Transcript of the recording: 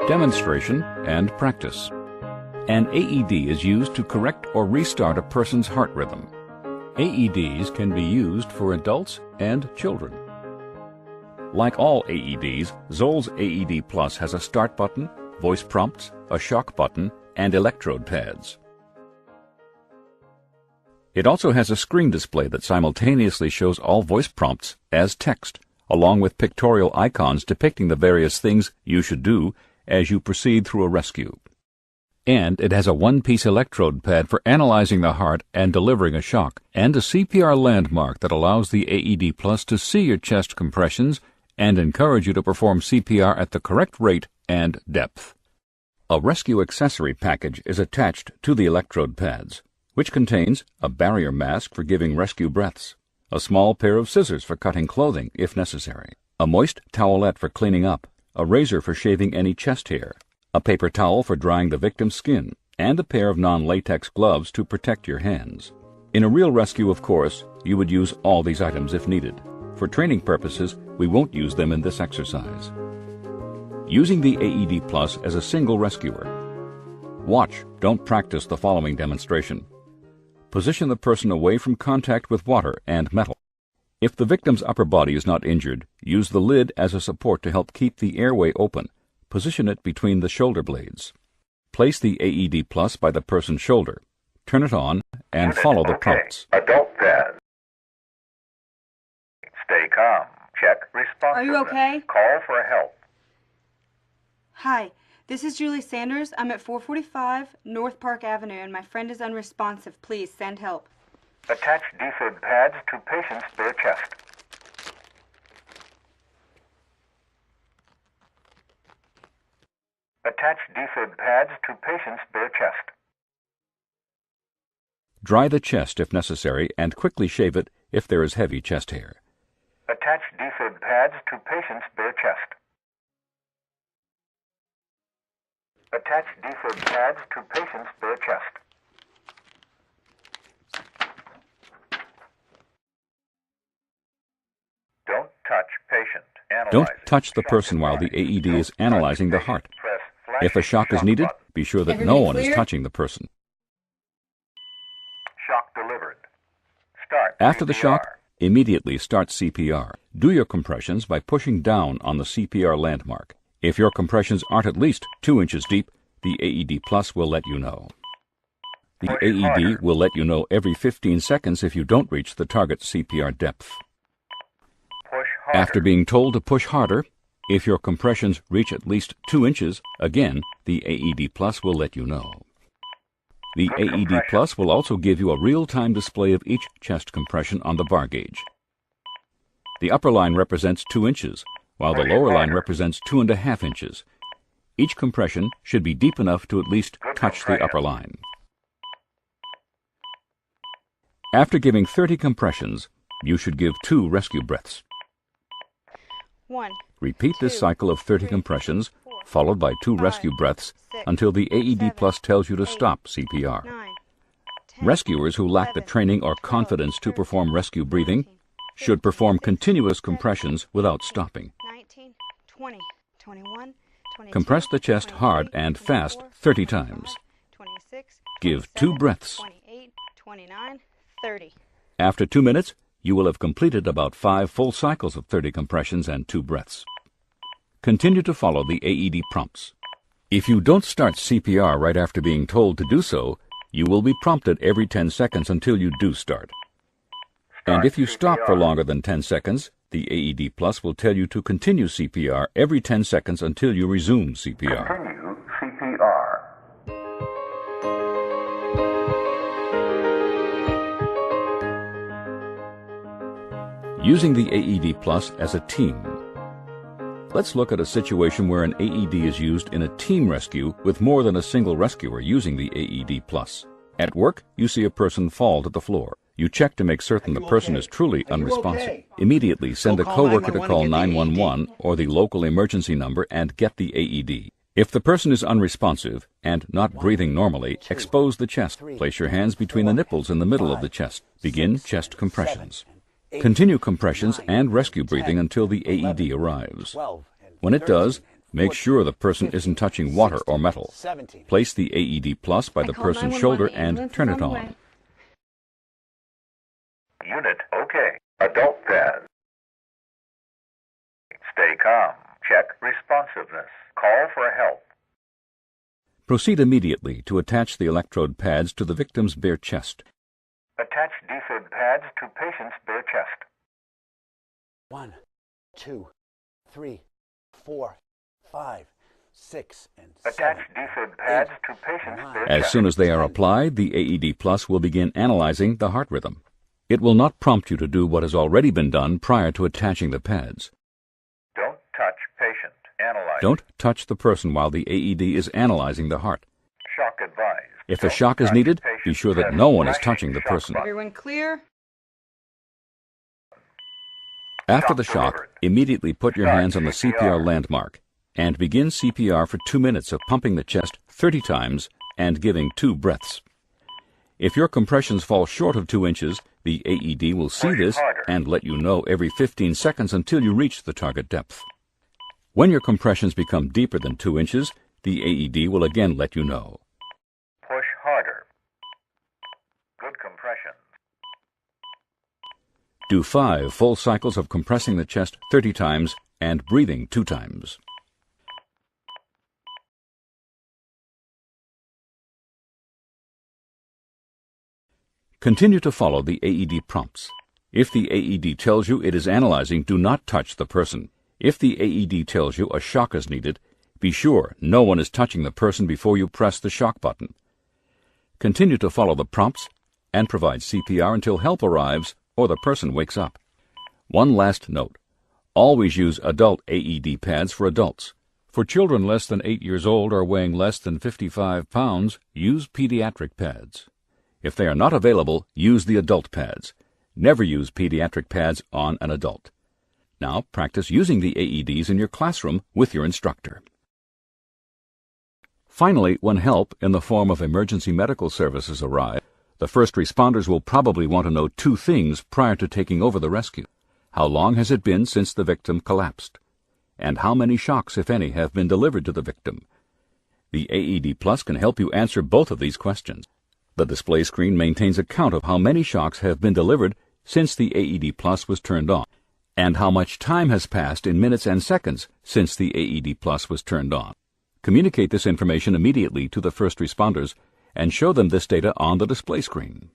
Demonstration and practice. An AED is used to correct or restart a person's heart rhythm. AEDs can be used for adults and children. Like all AEDs, Zoll's AED Plus has a start button, voice prompts, a shock button, and electrode pads. It also has a screen display that simultaneously shows all voice prompts as text, along with pictorial icons depicting the various things you should do as you proceed through a rescue. And it has a one-piece electrode pad for analyzing the heart and delivering a shock, and a CPR landmark that allows the AED Plus to see your chest compressions and encourage you to perform CPR at the correct rate and depth. A rescue accessory package is attached to the electrode pads, which contains a barrier mask for giving rescue breaths, a small pair of scissors for cutting clothing if necessary, a moist towelette for cleaning up, a razor for shaving any chest hair, a paper towel for drying the victim's skin, and a pair of non-latex gloves to protect your hands. In a real rescue, of course, you would use all these items if needed. For training purposes, we won't use them in this exercise. Using the AED Plus as a single rescuer. Watch, don't practice the following demonstration. Position the person away from contact with water and metal. If the victim's upper body is not injured, use the lid as a support to help keep the airway open. Position it between the shoulder blades. Place the AED Plus by the person's shoulder. Turn it on and follow the prompts. Adult pad. Stay calm. Check responsiveness. Are you okay? Call for help. Hi, this is Julie Sanders. I'm at 445 North Park Avenue and my friend is unresponsive. Please send help. Attach defib pads to patient's bare chest. Attach defib pads to patient's bare chest. Dry the chest if necessary and quickly shave it if there is heavy chest hair. Attach defib pads to patient's bare chest. Attach defib pads to patient's bare chest. Don't touch patient. Don't touch the person while the AED is analyzing the heart. If a shock is needed, be sure that no one is touching the person. Shock delivered. Start After the CPR. shock, immediately start CPR. Do your compressions by pushing down on the CPR landmark. If your compressions aren't at least 2 inches deep, the AED Plus will let you know. The Push AED harder. will let you know every 15 seconds if you don't reach the target CPR depth. Push harder. After being told to push harder, if your compressions reach at least 2 inches, again, the AED Plus will let you know. The Good AED compression. Plus will also give you a real-time display of each chest compression on the bar gauge. The upper line represents 2 inches, while the Push lower line harder. represents 2.5 inches. Each compression should be deep enough to at least Good touch the compression. upper line. After giving 30 compressions, you should give 2 rescue breaths. 1, Repeat this 2, cycle of 30 3, compressions, 4, followed by 2 5, rescue breaths, 6, until the AED 7, Plus tells you to 8, stop CPR. 9, 10, Rescuers who lack the 11, training or 12, confidence to 13, perform rescue breathing 14, should 15, perform 16, continuous 17, compressions without stopping. 19, 20, 21, 22, Compress the chest 23, hard and fast 24, 30 25, times. 26, Give 2 27, breaths. 28, 29, 30. After 2 minutes, you will have completed about 5 full cycles of 30 compressions and 2 breaths. Continue to follow the AED prompts. If you don't start CPR right after being told to do so, you will be prompted every 10 seconds until you do start. And if you stop for CPR. longer than 10 seconds, the AED Plus will tell you to continue CPR every 10 seconds until you resume CPR. Continue CPR. Using the AED Plus as a team. Let's look at a situation where an AED is used in a team rescue with more than a single rescuer using the AED Plus. At work, you see a person fall to the floor. You check to make certain the person is truly unresponsive. Immediately send a coworker to call 911 or the local emergency number and get the AED. If the person is unresponsive and not breathing normally, expose the chest. Place your hands between the nipples in the middle of the chest. Begin chest compressions. Continue compressions and rescue breathing until the AED arrives. When it does, Make sure the person isn't touching water or metal. Place the AED Plus by the person's shoulder and turn it on. Unit OK. Adult pads. Stay calm. Check responsiveness. Call for help. Proceed immediately to attach the electrode pads to the victim's bare chest. Attach defib pads to patient's bare chest. 1, 2, 3, 4, 5, 6, and 7. Attach defib pads to patient's bare chest. As soon as they are applied, the AED Plus will begin analyzing the heart rhythm. It will not prompt you to do what has already been done prior to attaching the pads. Don't touch patient. Analyze. Don't touch the person while the AED is analyzing the heart. Shock advised. If a Don't shock is touch needed, patient. be sure that Press no one is flashing touching the shock person. button. Everyone clear? After the Shock shock, delivered. immediately put your Start hands on the CPR. CPR landmark and begin CPR for 2 minutes of pumping the chest 30 times and giving 2 breaths. If your compressions fall short of 2 inches, the AED will see Push this harder. and let you know every 15 seconds until you reach the target depth. When your compressions become deeper than 2 inches, the AED will again let you know. Push harder. Good compression. Do 5 full cycles of compressing the chest 30 times and breathing 2 times. Continue to follow the AED prompts. If the AED tells you it is analyzing, do not touch the person. If the AED tells you a shock is needed, be sure no one is touching the person before you press the shock button. Continue to follow the prompts and provide CPR until help arrives or the person wakes up. One last note. Always use adult AED pads for adults. For children less than 8 years old or weighing less than 55 pounds, use pediatric pads. If they are not available, use the adult pads. Never use pediatric pads on an adult. Now practice using the AEDs in your classroom with your instructor. Finally, when help in the form of emergency medical services arrive, the first responders will probably want to know 2 things prior to taking over the rescue. How long has it been since the victim collapsed? And how many shocks, if any, have been delivered to the victim? The AED Plus can help you answer both of these questions. The display screen maintains a count of how many shocks have been delivered since the AED Plus was turned on, and how much time has passed in minutes and seconds since the AED Plus was turned on. Communicate this information immediately to the first responders and show them this data on the display screen.